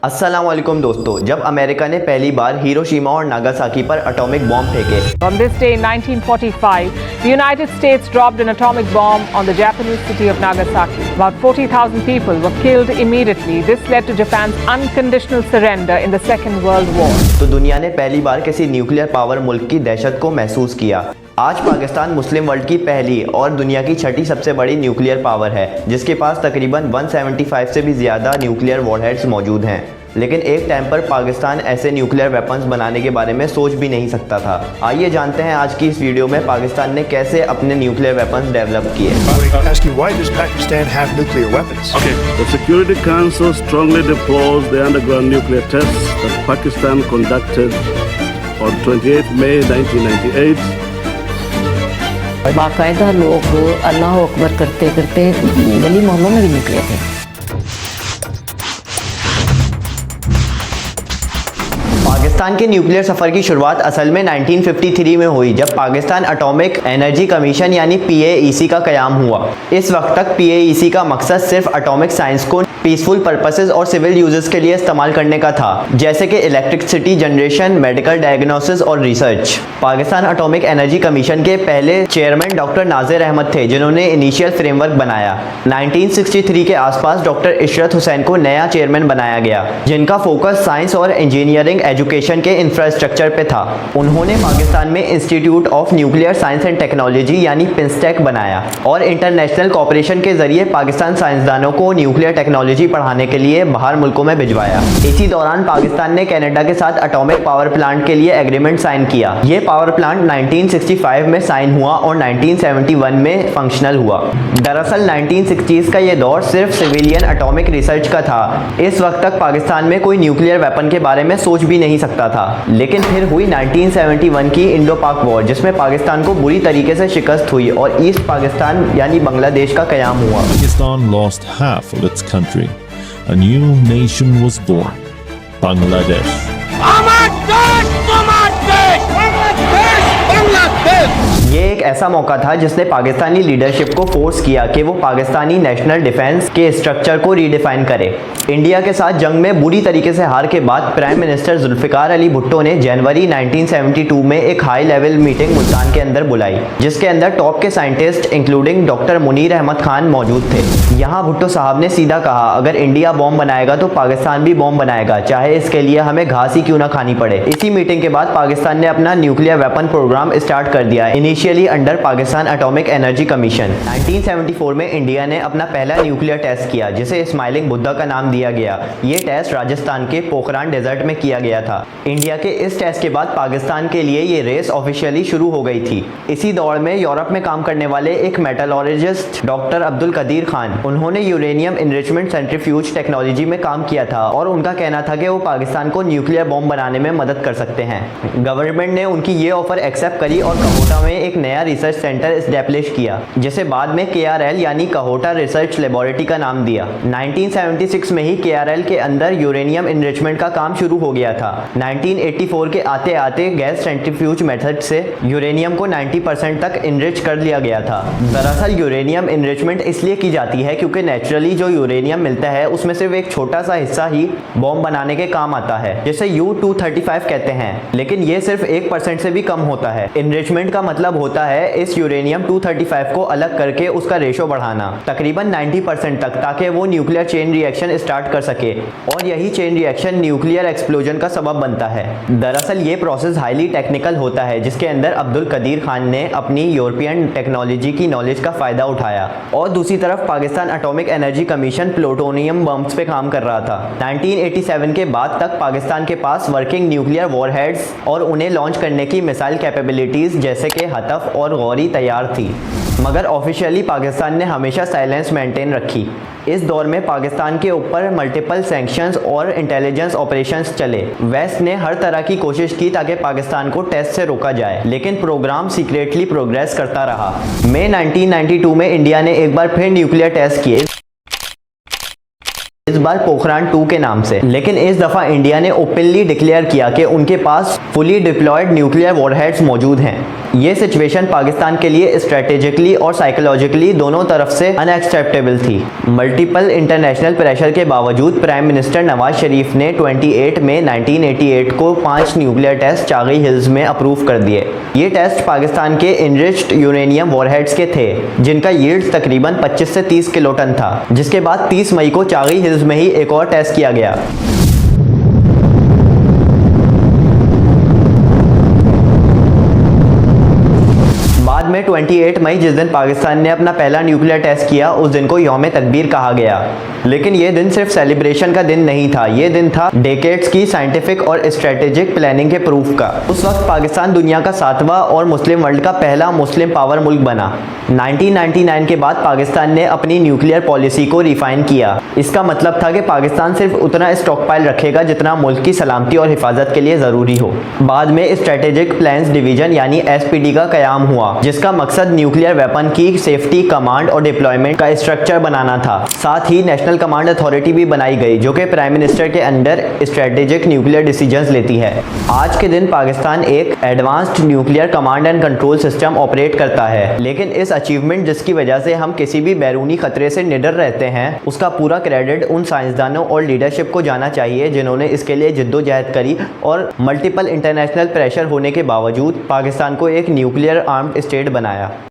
अस्सलाम वालेकुम दोस्तों, जब अमेरिका ने पहली बार हिरोशिमा और नागासाकी पर एटॉमिक बॉम्ब फेंके। On this day in 1945, the United States dropped an atomic bomb on the Japanese city of Nagasaki. About 40,000 people were killed immediately. This led to Japan's unconditional surrender in the Second World War. तो दुनिया ने पहली बार किसी nuclear power मुल्क की दहशत को महसूस किया। आज पाकिस्तान मुस्लिम वर्ल्ड की पहली और दुनिया की छठी सबसे बड़ी न्यूक्लियर पावर है, जिसके पास तकरीबन 175 से भी ज़्यादा न्यूक्लियर वॉरहेड्स मौजूद हैं। लेकिन एक टाइम पर पाकिस्तान ऐसे न्यूक्लियर वेपन्स बनाने के बारे में सोच भी नहीं सकता था। आइए जानते हैं आज की इस वीडियो में पाकिस्तान ने कैसे अपने न्यूक्लियर वेपन्स डेवलप किए। Why does Pakistan have nuclear weapons? Okay. The Security Council strongly deplores the underground nuclear tests that Pakistan conducted on 28 May 1998. बाकायदा लोग अल्लाह अकबर करते करते गली मोहल्लों में भी निकले थे। पाकिस्तान के न्यूक्लियर सफ़र की शुरुआत असल में 1953 में हुई, जब पाकिस्तान एटॉमिक एनर्जी कमीशन यानी PAEC का क़याम हुआ। इस वक्त तक PAEC का मकसद सिर्फ एटॉमिक साइंस को पीसफुल पर्पसेस और सिविल यूजेस के लिए इस्तेमाल करने का था, जैसे कि इलेक्ट्रिसिटी जनरेशन, मेडिकल डायग्नोसिस और research. Pakistan atomic energy commission के पहले चेयरमैन डॉक्टर नाजिर अहमद थे, जिन्होंने इनिशियल फ्रेमवर्क बनाया। 1963 के आसपास डॉक्टर इशरत हुसैन को नया चेयरमैन बनाया गया, जिनका फोकस साइंस और इंजीनियरिंग एजुकेशन के इंफ्रास्ट्रक्चर पे था। उन्होंने पाकिस्तान में institute of nuclear science and technology यानी पिंसटेक बनाया और इंटरनेशनल कोऑपरेशन के जरिए पाकिस्तान साइंसदानों को न्यूक्लियर टेक्नोलॉजी पढ़ाने के लिए बाहर मुल्कों में भिजवाया। इसी दौरान पाकिस्तान ने कनाडा के साथ एटॉमिक पावर प्लांट के लिए एग्रीमेंट साइन किया। ये पावर प्लांट 1965 में साइन हुआ और 1971 में फंक्शनल हुआ। दरअसल 1960s का ये दौर सिर्फ सिविलियन एटॉमिक रिसर्च का था। इस वक्त तक पाकिस्तान में कोई न्यूक्लियर वेपन के बारे में सोच भी नहीं सकता था। लेकिन फिर हुई 1971 की इंडो पाक वॉर, जिसमें पाकिस्तान को बुरी तरीके से शिकस्त हुई और ईस्ट पाकिस्तान यानी बांग्लादेश का कयाम हुआ। Pakistan lost half of its country. A new nation was born, Bangladesh. ये एक ऐसा मौका था जिसने पाकिस्तानी लीडरशिप को फोर्स किया कि वो पाकिस्तानी नेशनल डिफेंस के स्ट्रक्चर को रीडिफाइन करे। इंडिया के साथ जंग में बुरी तरीके से हार के बाद प्राइम मिनिस्टर जुल्फिकार अली भुट्टो ने जनवरी 1972 में एक हाई लेवल मीटिंग मुल्तान के अंदर बुलाई, जिसके अंदर टॉप के scientist including doctor Munir Ahmad Khan मौजूद थे। यहाँ भुट्टो साहब ने सीधा कहा, अगर इंडिया बॉम्ब बनाएगा तो पाकिस्तान भी बॉम्ब बनाएगा, चाहे इसके लिए हमें घास ही क्यों ना खानी पड़े। इसी मीटिंग के बाद पाकिस्तान ने अपना न्यूक्लियर वेपन प्रोग्राम स्टार्ट कर दिया, initially under Pakistan atomic energy commission. 1974 में इंडिया ने अपना पहला न्यूक्लियर टेस्ट किया, जिसे स्माइलिंग बुद्धा का नाम दिया गया। ये टेस्ट राजस्थान के पोखरान डेजर्ट में किया गया था। इंडिया के इस टेस्ट के बाद पाकिस्तान के लिए ये रेस ऑफिशियली शुरू हो गई थी। इसी दौर में यूरोप में काम करने वाले एक मेटलॉजिस्ट डॉक्टर अब्दुल कदीर खान, उन्होंने यूरेनियम एनरिचमेंट सेंट्रीफ्यूज टेक्नोलॉजी में काम किया था और उनका कहना था कि वो पाकिस्तान को न्यूक्लियर बॉम्ब बनाने में मदद कर सकते हैं। गवर्नमेंट ने उनकी ये ऑफर एक्सेप्ट करी और कहोटा में एक नया रिसर्च सेंटर एस्टैब्लिश किया, जिसे बाद में KRL यानी कहोटा रिसर्च लेबोरेटरी का नाम दिया। 1976 में ही KRL के अंदर यूरेनियम एनरिचमेंट का काम शुरू हो गया था। 1984 के आते आते गैस सेंट्रीफ्यूज मेथड से यूरेनियम को 90% तक इनरिच कर लिया गया था। दरअसल यूरेनियम एनरिचमेंट इसलिए की जाती है क्योंकि नेचुरली जो यूरेनियम मिलता है उसमें सिर्फ एक छोटा सा हिस्सा ही बॉम्ब बनाने के काम आता है, जिसे U-235 कहते हैं, लेकिन ये सिर्फ 1% से भी कम होता है। एनरिचमेंट का मतलब होता है इस यूरेनियम 235 को अलग करके उसका रेशो बढ़ाना तकरीबन 90% तक, ताकि वो न्यूक्लियर चेन रिएक्शन स्टार्ट कर सके और यही चेन रिएक्शन न्यूक्लियर एक्सप्लोजन का सबब बनता है। दरअसल ये प्रोसेस हाईली टेक्निकल होता है, जिसके अंदर अब्दुल कदीर खान ने अपनी यूरोपियन टेक्नोलॉजी की नॉलेज का फायदा उठाया। और दूसरी तरफ Pakistan atomic energy commission plutonium bombs पे काम कर रहा था। 1987 के बाद तक पाकिस्तान के पास वर्किंग न्यूक्लियर वॉरहेड्स और उन्हें लॉन्च करने की मिसाइल कैपेबिलिटीज जैसे कि हतफ और गौरी तैयार थी, मगर ऑफिशियली पाकिस्तान ने हमेशा साइलेंस मेंटेन रखी। इस दौर में पाकिस्तान के ऊपर मल्टीपल सैंक्शंस और इंटेलिजेंस ऑपरेशंस चले। वेस्ट ने हर तरह की कोशिश की ताकि पाकिस्तान को टेस्ट से रोका जाए, लेकिन प्रोग्राम सीक्रेटली प्रोग्रेस करता रहा। मई 1992 में इंडिया ने एक बार फिर न्यूक्लियर टेस्ट किए। इस बार पोखरान 2 के नाम से। लेकिन इस दफा इंडिया ने ओपनली डिक्लेयर किया कि उनके पास फुली डिप्लॉयड न्यूक्लियर वॉरहेड्स मौजूद हैं। ये सिचुएशन पाकिस्तान के लिए स्ट्रेटेजिकली और साइकोलॉजिकली दोनों तरफ से अनएक्सेप्टेबल थी। मल्टीपल इंटरनेशनल प्रेशर के बावजूद प्राइम मिनिस्टर नवाज शरीफ ने 28 मई 1988 को 5 न्यूक्लियर टेस्ट चागई हिल्स में अप्रूव कर दिए। ये टेस्ट पाकिस्तान के इनरिच्ड यूरेनियम वॉरहेड्स के थे, जिनका यील्ड तकरीबन 25 से 30 किलोटन था, जिसके बाद 30 मई को चागई हिल्स में ही एक और टेस्ट किया गया। बाद में 28 मई जिस दिन पाकिस्तान ने अपना पहला न्यूक्लियर टेस्ट किया, उस दिन को यौम तकबीर कहा गया। लेकिन ये दिन सिर्फ सेलिब्रेशन का दिन नहीं था, ये दिन था डेकेड्स की साइंटिफिक और स्ट्रेटेजिक प्लानिंग के प्रूफ का। उस वक्त पाकिस्तान दुनिया का 7वां और मुस्लिम वर्ल्ड का पहला मुस्लिम पावर मुल्क बना। 1999 के बाद पाकिस्तान ने अपनी न्यूक्लियर पॉलिसी को रिफाइन किया। इसका मतलब था कि पाकिस्तान सिर्फ उतना स्टॉकपाइल रखेगा जितना मुल्क की सलामती और हिफाजत के लिए ज़रूरी हो। बाद में स्ट्रेटेजिक प्लान्स डिवीजन यानी SPD का क़याम हुआ, जिसका मकसद न्यूक्लियर वेपन की सेफ्टी, कमांड और डिप्लॉयमेंट का स्ट्रक्चर बनाना था। साथ ही नेशनल कमांड अथॉरिटी भी बनाई गई, जो कि प्राइम मिनिस्टर के अंडर स्ट्रेटेजिक न्यूक्लियर डिसीजंस लेती है। आज के दिन पाकिस्तान एक advanced nuclear command and control system operate करता है। लेकिन इस अचीवमेंट जिसकी वजह से हम किसी भी बैरूनी खतरे से निडर रहते हैं, उसका पूरा क्रेडिट उन साइंसदानों और लीडरशिप को जाना चाहिए जिन्होंने इसके लिए जिद्दोजहद करी और मल्टीपल इंटरनेशनल प्रेशर होने के बावजूद पाकिस्तान को एक न्यूक्लियर आर्म्ड स्टेट बनाया।